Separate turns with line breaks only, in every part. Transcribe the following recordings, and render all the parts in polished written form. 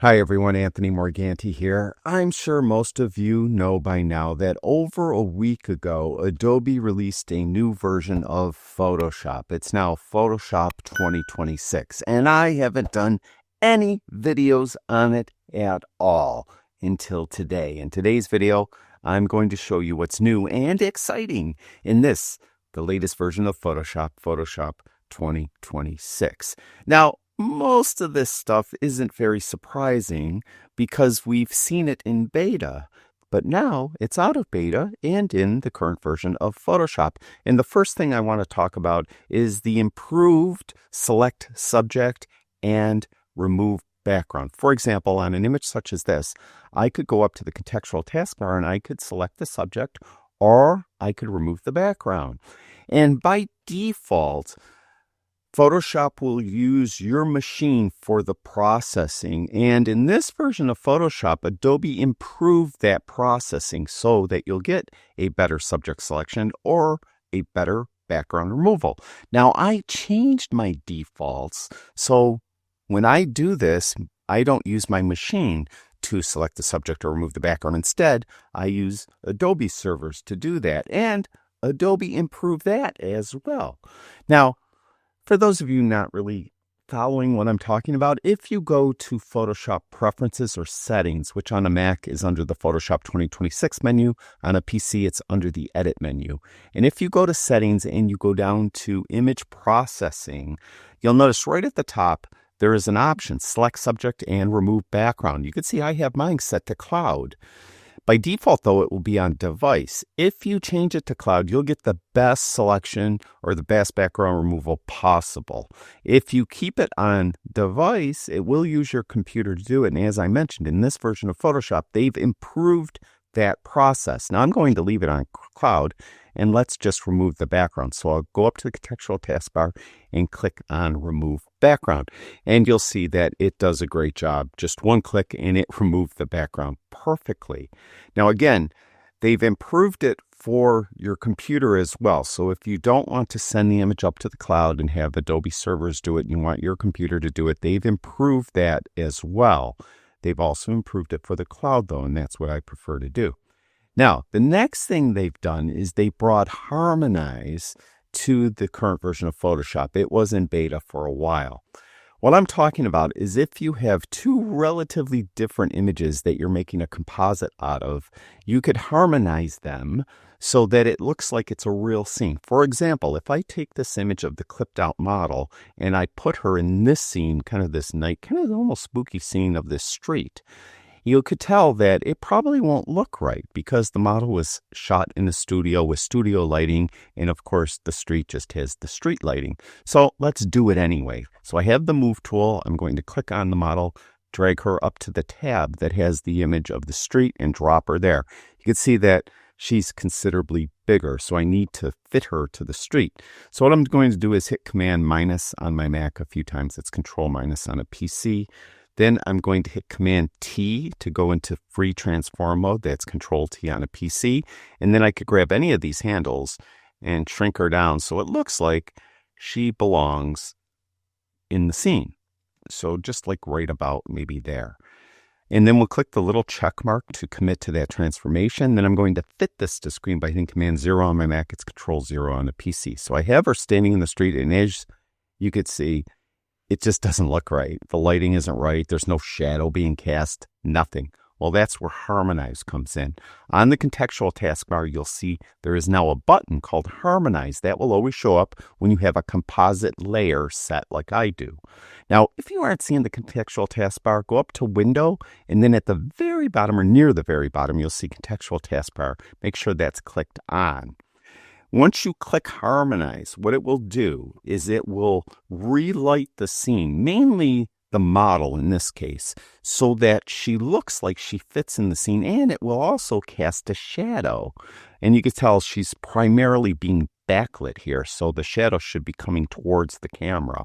Hi everyone, Anthony Morganti here. I'm sure most of you know by now that over a week ago, Adobe released a new version of Photoshop. It's now Photoshop 2026, and I haven't done any videos on it at all until today. In today's video, I'm going to show you what's new and exciting in this, the latest version of Photoshop, Photoshop 2026. Now, most of this stuff isn't very surprising because we've seen it in beta, but now it's out of beta and in the current version of Photoshop. And the first thing I want to talk about is the improved select subject and remove background. For example, on an image such as this, I could go up to the contextual taskbar and I could select the subject, or I could remove the background. And by default, Photoshop will use your machine for the processing. And in this version of Photoshop, Adobe improved that processing so that you'll get a better subject selection or a better background removal. Now, I changed my defaults, so when I do this, I don't use my machine to select the subject or remove the background. Instead, I use Adobe servers to do that, and Adobe improved that as well. Now, for those of you not really following what I'm talking about, if you go to Photoshop Preferences or Settings, which on a Mac is under the Photoshop 2026 menu, on a PC it's under the Edit menu. And if you go to Settings and you go down to Image Processing, you'll notice right at the top there is an option, Select Subject and Remove Background. You can see I have mine set to Cloud. By default, though, it will be on device. If you change it to cloud, you'll get the best selection or the best background removal possible. If you keep it on device, it will use your computer to do it. And as I mentioned, in this version of Photoshop, they've improved that process. Now I'm going to leave it on cloud, and let's just remove the background. So I'll go up to the contextual taskbar and click on Remove Background. And you'll see that it does a great job. Just one click and it removed the background perfectly. Now again, they've improved it for your computer as well. So if you don't want to send the image up to the cloud and have Adobe servers do it, and you want your computer to do it, they've improved that as well. They've also improved it for the cloud, though, and that's what I prefer to do. Now, the next thing they've done is they brought Harmonize to the current version of Photoshop. It was in beta for a while. What I'm talking about is if you have two relatively different images that you're making a composite out of, you could harmonize them so that it looks like it's a real scene. For example, if I take this image of the clipped out model and I put her in this scene, kind of this night, kind of almost spooky scene of this street, you could tell that it probably won't look right because the model was shot in a studio with studio lighting, and of course the street just has the street lighting. So let's do it anyway. So I have the Move tool. I'm going to click on the model, drag her up to the tab that has the image of the street, and drop her there. You can see that she's considerably bigger, so I need to fit her to the street. So what I'm going to do is hit Command minus on my Mac a few times. It's Control minus on a PC. Then I'm going to hit Command T to go into free transform mode. That's Control T on a PC. And then I could grab any of these handles and shrink her down so it looks like she belongs in the scene. So just like right about maybe there. And then we'll click the little check mark to commit to that transformation. Then I'm going to fit this to screen by hitting Command 0 on my Mac. It's Control 0 on the PC. So I have her standing in the street, and as you could see, it just doesn't look right. The lighting isn't right. There's no shadow being cast, nothing. Well, that's where Harmonize comes in. On the contextual taskbar, you'll see there is now a button called Harmonize. That will always show up when you have a composite layer set like I do. Now, if you aren't seeing the contextual taskbar, go up to Window, and then at the very bottom or near the very bottom, you'll see contextual taskbar. Make sure that's clicked on. Once you click Harmonize, what it will do is it will relight the scene, mainly the model in this case, so that she looks like she fits in the scene, and it will also cast a shadow. And you can tell she's primarily being backlit here, so the shadow should be coming towards the camera.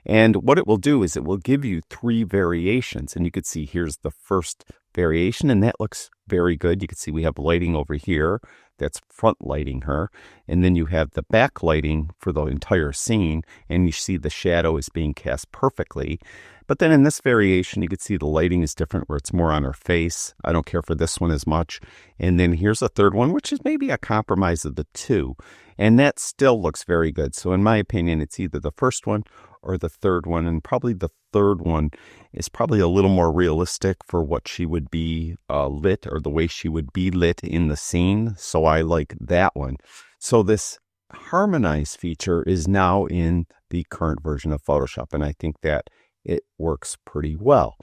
And what it will do is it will give you 3 variations, and you can see here's the first variation, and that looks very good. You can see we have lighting over here. that's front lighting her. And then you have the back lighting for the entire scene, and you see the shadow is being cast perfectly. But then in this variation, you can see the lighting is different where it's more on her face. I don't care for this one as much. And then here's a third one, which is maybe a compromise of the two. And that still looks very good. So in my opinion, it's either the first one or the third one. And probably the third one is probably a little more realistic for what she would be lit, or the way she would be lit in the scene. So I like that one. So this harmonize feature is now in the current version of Photoshop. And I think that it works pretty well.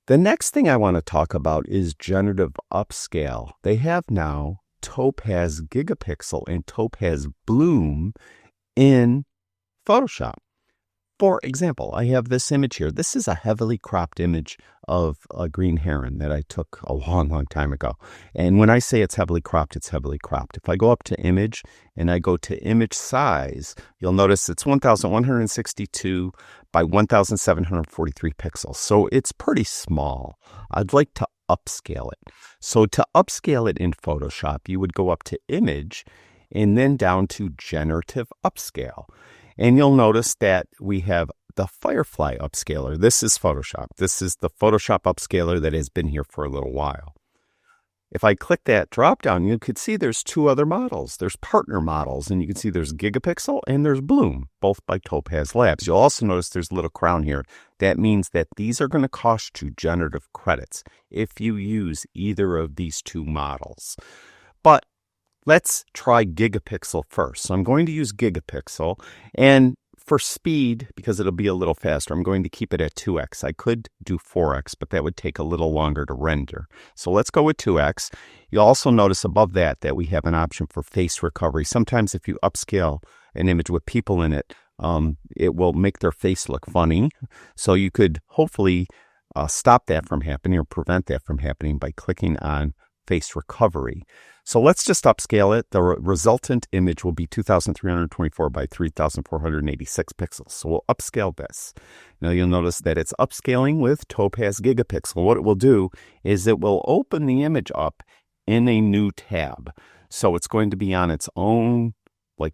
The next thing I want to talk about is generative upscale. They have now Topaz Gigapixel and Topaz Bloom in Photoshop. For example, I have this image here. This is a heavily cropped image of a green heron that I took a long time ago. And when I say it's heavily cropped, it's heavily cropped. If I go up to image and I go to image size, you'll notice it's 1162 by 1743 pixels. So it's pretty small. I'd like to upscale it. So to upscale it in Photoshop, you would go up to image and then down to generative upscale. And you'll notice that we have the Firefly upscaler. This is Photoshop. This is the Photoshop upscaler that has been here for a little while. If I click that drop down, you could see there's two other models. There's partner models, and you can see there's Gigapixel and there's Bloom, both by Topaz Labs. You'll also notice there's a little crown here. That means that these are going to cost you generative credits if you use either of these two models. But let's try Gigapixel first. So I'm going to use Gigapixel, and for speed, because it'll be a little faster, I'm going to keep it at 2x. I could do 4x, but that would take a little longer to render. So let's go with 2x. You'll also notice above that we have an option for face recovery. Sometimes if you upscale an image with people in it, it will make their face look funny. So you could hopefully stop that from happening or prevent that from happening by clicking on face recovery. So let's just upscale it. The resultant image will be 2324 by 3486 pixels. So we'll upscale this. Now you'll notice that it's upscaling with Topaz Gigapixel. What it will do is it will open the image up in a new tab. So it's going to be on its own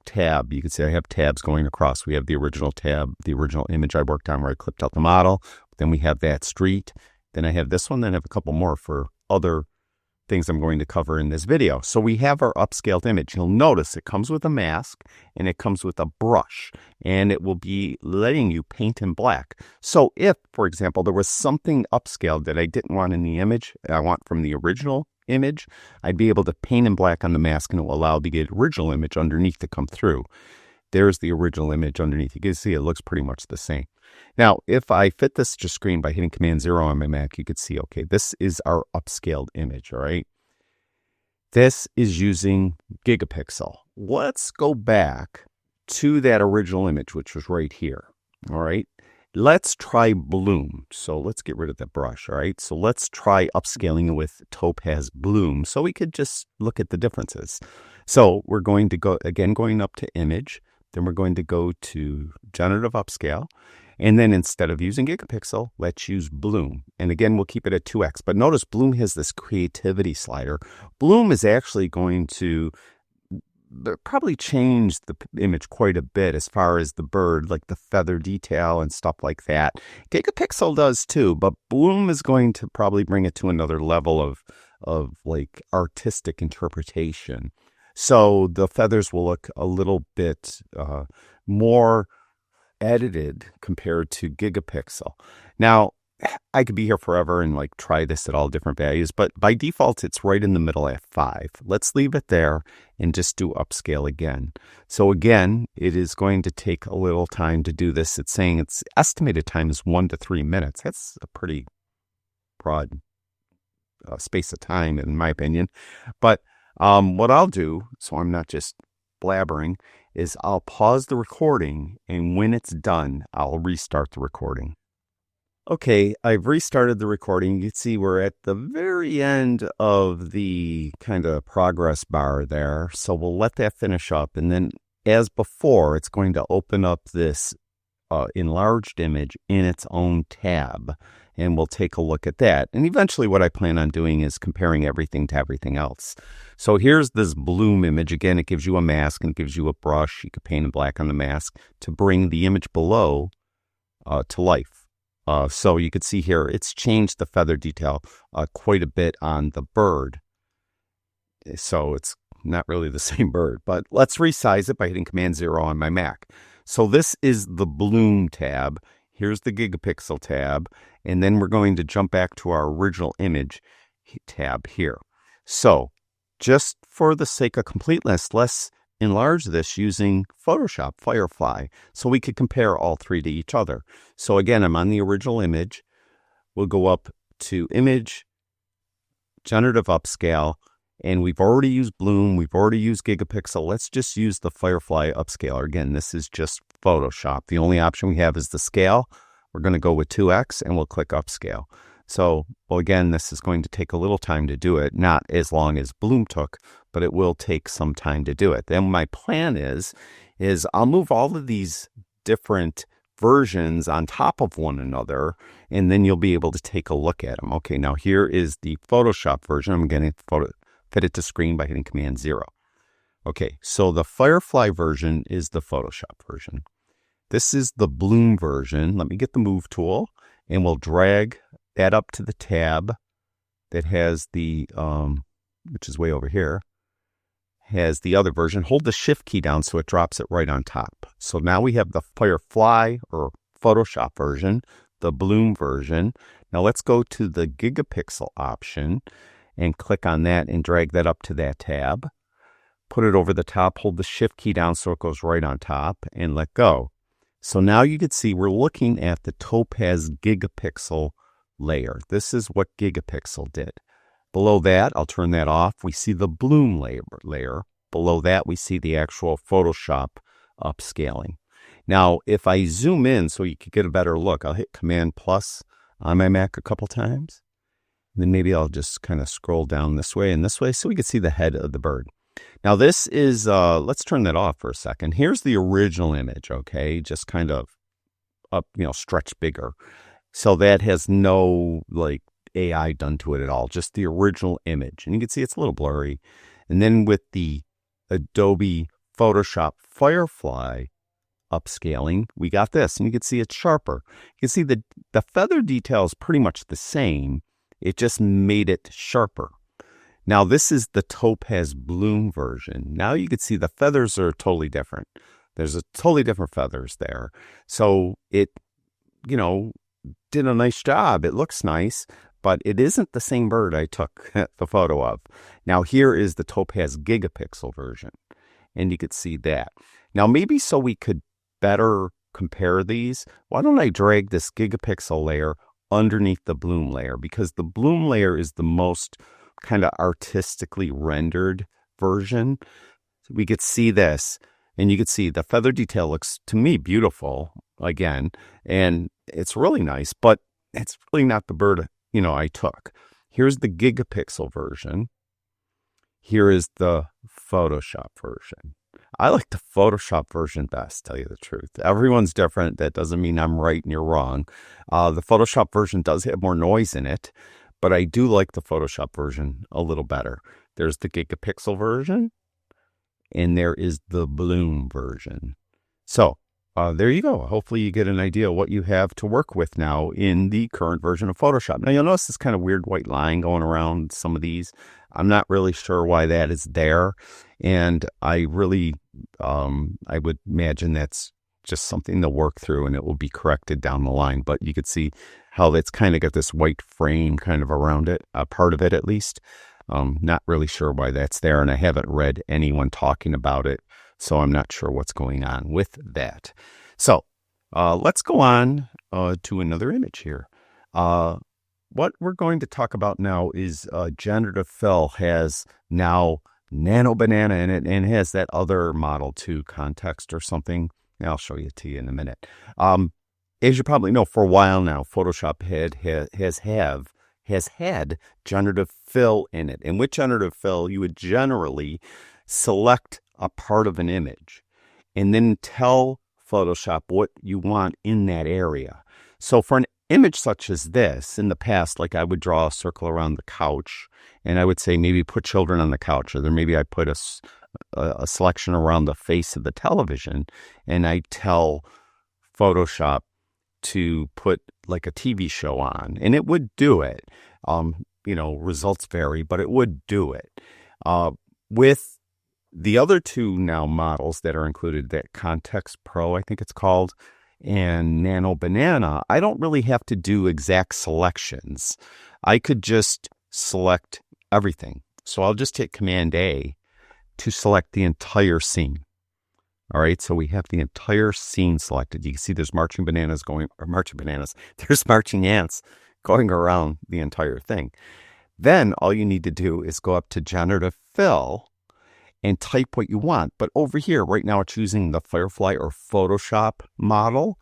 tab. You can see I have tabs going across. We have the original tab, the original image I worked on where I clipped out the model. Then we have that street. Then I have this one. Then I have a couple more for other things I'm going to cover in this video. So we have our upscaled image. You'll notice it comes with a mask and it comes with a brush, and it will be letting you paint in black. So if, for example, there was something upscaled that I didn't want in the image, I want from the original image, I'd be able to paint in black on the mask, and it will allow the original image underneath to come through. There's the original image underneath. You can see it looks pretty much the same. Now, if I fit this to screen by hitting Command 0 on my Mac, you could see, okay, this is our upscaled image, all right? This is using Gigapixel. Let's go back to that original image, which was right here, all right? Let's try Bloom. So let's get rid of the brush, all right? So let's try upscaling with Topaz Bloom so we could just look at the differences. So we're going to go, again, going up to image. Then we're going to go to generative upscale. And then instead of using Gigapixel, let's use Bloom. And again, we'll keep it at 2x. But notice Bloom has this creativity slider. Bloom is actually going to probably change the image quite a bit as far as the bird, like the feather detail and stuff like that. Gigapixel does too, but Bloom is going to probably bring it to another level of like artistic interpretation. So the feathers will look a little bit more edited compared to Gigapixel. Now, I could be here forever and try this at all different values, but by default, it's right in the middle at 5. Let's leave it there and just do upscale again. So again, it is going to take a little time to do this. It's saying its estimated time is 1 to 3 minutes. That's a pretty broad space of time, in my opinion. But what I'll do, so I'm not just blabbering, is I'll pause the recording, and when it's done, I'll restart the recording. Okay, I've restarted the recording. You can see we're at the very end of the kind of progress bar there. So we'll let that finish up. And then as before, it's going to open up this enlarged image in its own tab. and we'll take a look at that. And eventually what I plan on doing is comparing everything to everything else. So here's this bloom image. Again, it gives you a mask and it gives you a brush. You could paint in black on the mask to bring the image below to life. So you could see here, it's changed the feather detail quite a bit on the bird. So it's not really the same bird, but let's resize it by hitting Command 0 on my Mac. So this is the bloom tab. Here's the gigapixel tab. And then we're going to jump back to our original image tab here. So just for the sake of completeness, let's enlarge this using Photoshop Firefly so we could compare all three to each other. So again, I'm on the original image. We'll go up to Image, Generative Upscale, and we've already used Bloom, we've already used Gigapixel. Let's just use the Firefly Upscaler. Again, this is just Photoshop. The only option we have is the scale. We're going to go with 2x and we'll click Upscale. So, well, again, this is going to take a little time to do it, not as long as Bloom took, but it will take some time to do it. Then my plan is I'll move all of these different versions on top of one another, and then you'll be able to take a look at them. Okay, now here is the Photoshop version. I'm going to fit it to screen by hitting Command 0. Okay, so the Firefly version is the Photoshop version. This is the Bloom version. Let me get the Move tool, and we'll drag that up to the tab that has the, which is way over here, has the other version. Hold the Shift key down so it drops it right on top. So now we have the Firefly or Photoshop version, the Bloom version. Now let's go to the Gigapixel option and click on that and drag that up to that tab. Put it over the top, hold the Shift key down so it goes right on top, and let go. So now you can see we're looking at the Topaz Gigapixel layer. This is what Gigapixel did. Below that, I'll turn that off. We see the Bloom layer. Below that, we see the actual Photoshop upscaling. Now, if I zoom in so you can get a better look, I'll hit Command plus on my Mac a couple times. Then maybe I'll just kind of scroll down this way and this way so we can see the head of the bird. Now this is, let's turn that off for a second. Here's the original image, okay? Just kind of up, stretched bigger. So that has no like AI done to it at all, just the original image. And you can see it's a little blurry. And then with the Adobe Photoshop Firefly upscaling, we got this, and you can see it's sharper. You can see the feather detail is pretty much the same. It just made it sharper. Now this is the Topaz Bloom version. Now you can see the feathers are totally different. There's a totally different feathers there. So it, did a nice job. It looks nice, but it isn't the same bird I took the photo of. Now here is the Topaz Gigapixel version, and you could see that. Now maybe so we could better compare these, why don't I drag this Gigapixel layer underneath the Bloom layer, because the Bloom layer is the most kind of artistically rendered version. So we could see this, and you could see the feather detail looks, to me, beautiful again, and it's really nice, but it's really not the bird, I took. Here's the Gigapixel version. Here is the Photoshop version. I like the Photoshop version best, tell you the truth. Everyone's different. That doesn't mean I'm right and you're wrong. The Photoshop version does have more noise in it, but I do like the Photoshop version a little better. There's the Gigapixel version, and there is the Bloom version. So there you go. Hopefully you get an idea of what you have to work with now in the current version of Photoshop. Now you'll notice this kind of weird white line going around some of these. I'm not really sure why that is there. And I really, I would imagine that's just something to work through and it will be corrected down the line. But you could see how it's kind of got this white frame kind of around it, a part of it at least. Not really sure why that's there. And I haven't read anyone talking about it, so I'm not sure what's going on with that. So let's go on to another image here. What we're going to talk about now is Generative Fill has now Nano Banana in it and has that other model too, Context or something. I'll show you to you in a minute. As you probably know, for a while now, Photoshop has had Generative Fill in it. And with Generative Fill, you would generally select a part of an image and then tell Photoshop what you want in that area. So for an image such as this, in the past, like I would draw a circle around the couch, and I would say maybe put children on the couch, or then maybe I put a selection around the face of the television, and I tell Photoshop to put like a TV show on, and it would do it. Results vary, but it would do it. With the other two now models that are included, that Context Pro, I think it's called, and Nano Banana, I don't really have to do exact selections. I could just select everything. So I'll just hit Command A to select the entire scene. All right, so we have the entire scene selected. You can see there's there's marching ants going around the entire thing. Then all you need to do is go up to Generative Fill and type what you want. But over here, right now, it's using the Firefly or Photoshop model.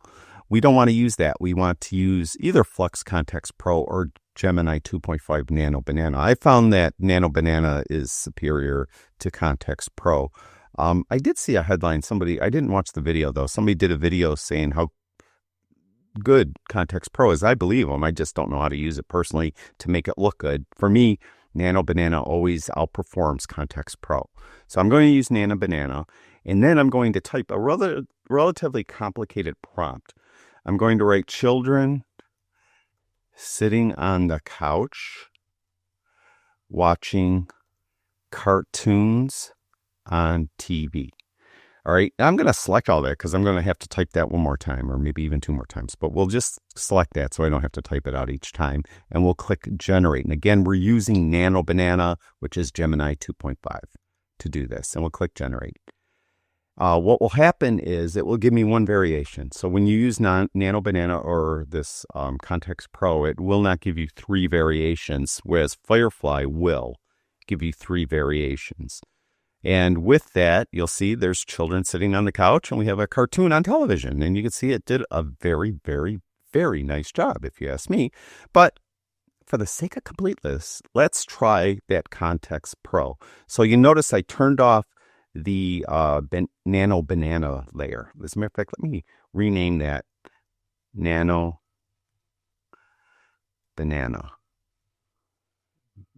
We don't want to use that. We want to use either Flux Context Pro or Gemini 2.5 Nano Banana. I found that Nano Banana is superior to Context Pro. I did see a headline. I didn't watch the video though. Somebody did a video saying how good Context Pro is. I believe them. I just don't know how to use it personally to make it look good. For me, Nano Banana always outperforms Context Pro. So I'm going to use Nano Banana, and then I'm going to type a relatively complicated prompt. I'm going to write children sitting on the couch watching cartoons on TV. All right, I'm going to select all that because I'm going to have to type that one more time, or maybe even two more times, but we'll just select that so I don't have to type it out each time, and we'll click Generate. And again, we're using Nano Banana, which is Gemini 2.5 to do this, and we'll click Generate. What will happen is it will give me one variation. So when you use Nano Banana or this Context Pro, it will not give you three variations, whereas Firefly will give you three variations. And with that, you'll see there's children sitting on the couch, and we have a cartoon on television. And you can see it did a very, very, very nice job, if you ask me. But for the sake of completeness, let's try that Context Pro. So you notice I turned off the Nano Banana layer. As a matter of fact, let me rename that Nano Banana.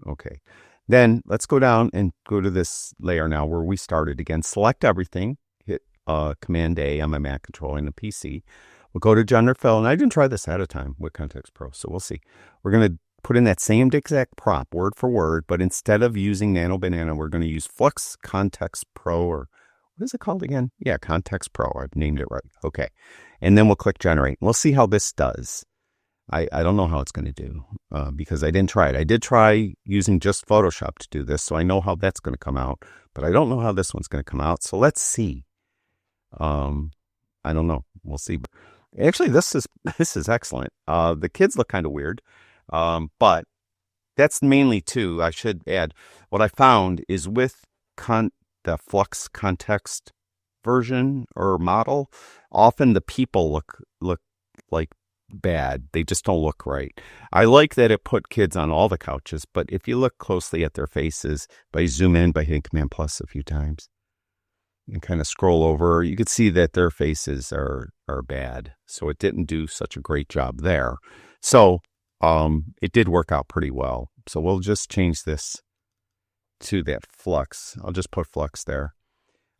Okay. Then let's go down and go to this layer now where we started. Again, select everything, hit Command A on my Mac controlling the PC. We'll go to Generative Fill, and I didn't try this ahead of time with Context Pro, so we'll see. We're going to put in that same exact prompt, word for word, but instead of using Nano Banana, we're going to use Flux Context Pro, or what is it called again? Yeah, Context Pro. I've named it right. Okay. And then we'll click Generate. We'll see how this does. I don't know how it's going to do because I didn't try it. I did try using just Photoshop to do this, so I know how that's going to come out, but I don't know how this one's going to come out. So let's see. I don't know. We'll see. Actually, this is excellent. The kids look kind of weird, but that's mainly too. I should add what I found is with the Flux Context version or model, often the people look like bad. They just don't look right. I like that it put kids on all the couches, but if you look closely at their faces, by zoom in by hitting Command Plus a few times and kind of scroll over, you can see that their faces are bad. So it didn't do such a great job there. So it did work out pretty well. So we'll just change this to that Flux. I'll just put Flux there.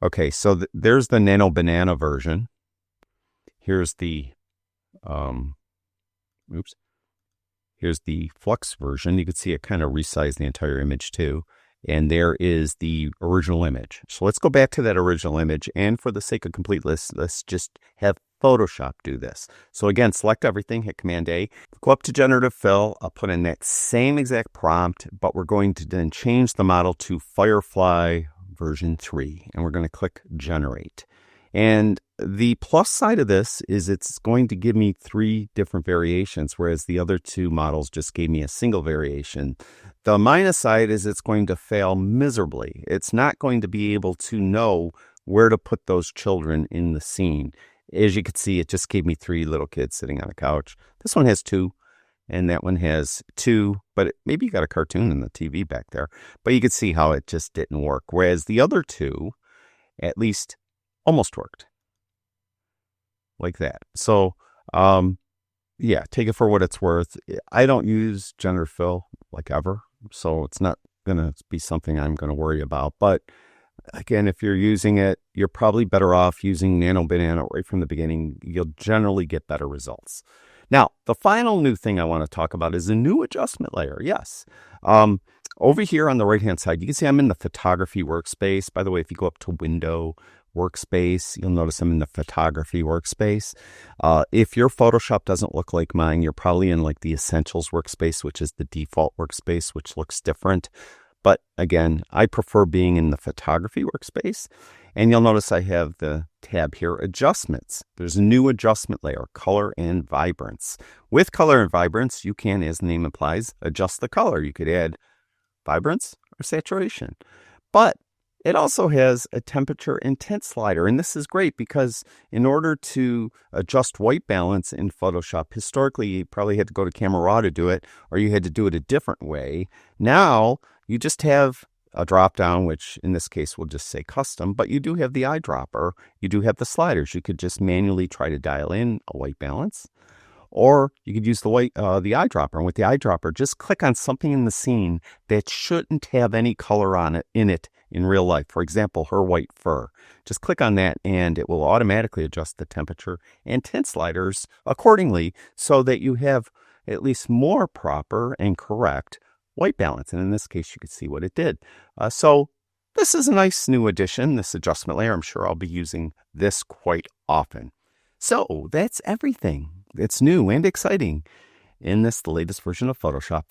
Okay, so there's the Nano Banana version. Here's the here's the Flux version. You can see it kind of resized the entire image too. And there is the original image. So let's go back to that original image. And for the sake of completeness, let's just have Photoshop do this. So again, select everything, hit Command A, go up to Generative Fill. I'll put in that same exact prompt, but we're going to then change the model to Firefly version 3. And we're going to click Generate. And the plus side of this is it's going to give me 3 different variations, whereas the other 2 models just gave me a single variation. The minus side is it's going to fail miserably. It's not going to be able to know where to put those children in the scene. As you can see, it just gave me 3 little kids sitting on a couch. This one has 2, and that one has 2, but maybe you got a cartoon in the TV back there. But you can see how it just didn't work, whereas the other 2, at least, almost worked like that. So yeah, take it for what it's worth. I don't use generative fill like ever, so it's not going to be something I'm going to worry about. But again, if you're using it, you're probably better off using Nano Banana right from the beginning. You'll generally get better results. Now, the final new thing I want to talk about is a new adjustment layer. Yes. Over here on the right-hand side, you can see I'm in the photography workspace. By the way, if you go up to Window, Workspace, you'll notice I'm in the photography workspace. If your Photoshop doesn't look like mine, you're probably in like the Essentials workspace, which is the default workspace, which looks different. But again, I prefer being in the photography workspace. And you'll notice I have the tab here, Adjustments. There's a new adjustment layer, Color and Vibrance. With Color and Vibrance, you can, as the name implies, adjust the color. You could add vibrance or saturation. But it also has a temperature and tint slider, and this is great because in order to adjust white balance in Photoshop, historically you probably had to go to Camera Raw to do it, or you had to do it a different way. Now you just have a drop down, which in this case we'll just say custom, but you do have the eyedropper, you do have the sliders. You could just manually try to dial in a white balance, or you could use the eyedropper. And with the eyedropper, just click on something in the scene that shouldn't have any color on it in real life. For example, her white fur. Just click on that and it will automatically adjust the temperature and tint sliders accordingly so that you have at least more proper and correct white balance. And in this case, you could see what it did. So this is a nice new addition, this adjustment layer. I'm sure I'll be using this quite often. So that's everything. It's new and exciting in the latest version of Photoshop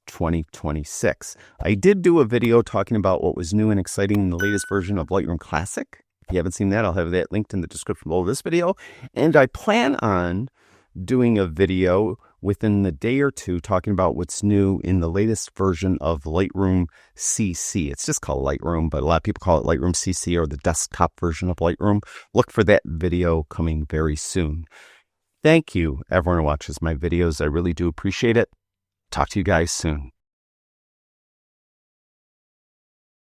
2026. I did do a video talking about what was new and exciting in the latest version of Lightroom Classic. If you haven't seen that, I'll have that linked in the description below this video. And I plan on doing a video within the day or two talking about what's new in the latest version of Lightroom CC. It's just called Lightroom, but a lot of people call it Lightroom CC or the desktop version of Lightroom. Look for that video coming very soon. Thank you, everyone who watches my videos. I really do appreciate it. Talk to you guys soon.